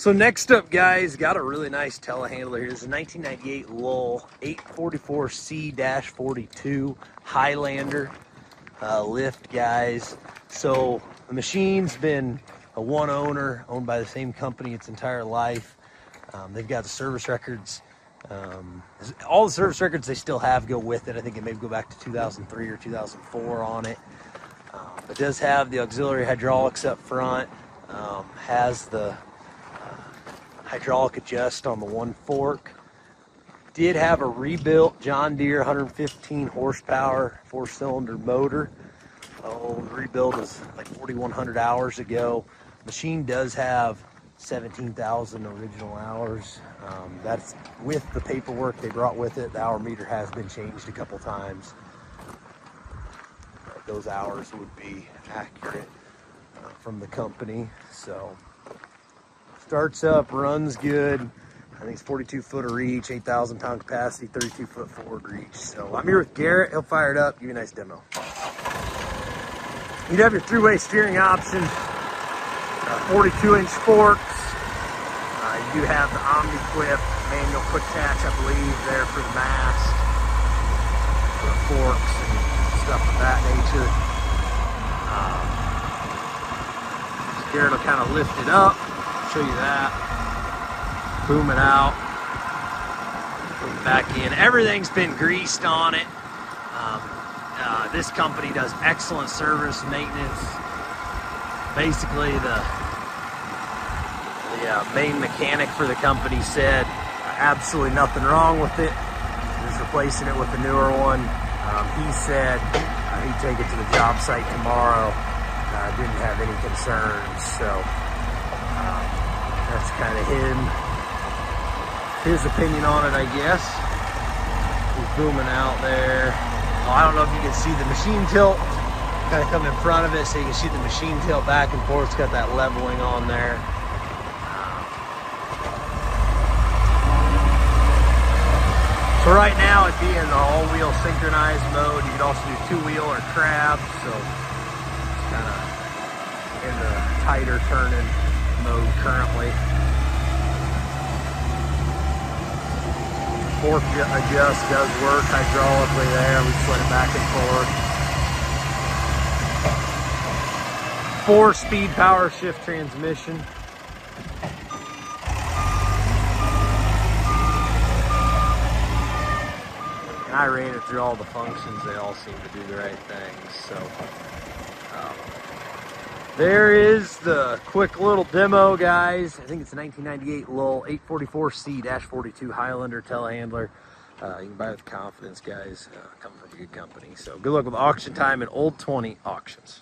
So next up, guys, got a really nice telehandler here. This is a 1998 LULL 844C-42 Highlander lift, guys. So the machine's been a one owner, owned by the same company its entire life. They've got the service records. All the service records they still have go with it. I think it may go back to 2003 or 2004 on it. It does have the auxiliary hydraulics up front. Has the hydraulic adjust on the one fork. Did have a rebuilt John Deere 115 horsepower 4-cylinder motor. Oh, the rebuild was like 4,100 hours ago. Machine does have 17,000 original hours. That's with the paperwork they brought with it. The hour meter has been changed a couple times. Those hours would be accurate from the company. So starts up, runs good. I think it's 42-foot of reach, 8,000 pound capacity, 32-foot forward reach. So I'm here with Garrett. He'll fire it up, give you a nice demo. You'd have your three-way steering option, 42-inch forks. You do have the Omni-Quip manual quick attach, I believe, there for the mast, for the forks and stuff of that nature. Garrett will kind of lift it up. Show you that. Boom it out. Boom it back in. Everything's been greased on it. This company does excellent service maintenance. Basically, the main mechanic for the company said absolutely nothing wrong with it. He's replacing it with a newer one. He said he'd take it to the job site tomorrow. Didn't have any concerns, so that's kind of his opinion on it, I guess. He's booming out there. Oh, I don't know if you can see the machine tilt kind of come in front of it, so you can see the machine tilt back and forth. It's got that leveling on there. So right now it'd be in the all-wheel synchronized mode. You could also do two-wheel or crab, so it's kind of in the tighter turning mode currently. Fork adjust does work hydraulically there. We split it back and forth. 4-speed power shift transmission. And I ran it through all the functions. They all seem to do the right things. So there is the quick little demo, guys. I think it's a 1998 LULL 844C-42 Highlander Telehandler. You can buy it with confidence, guys. Coming from a good company. So good luck with auction time at Old 20 Auctions.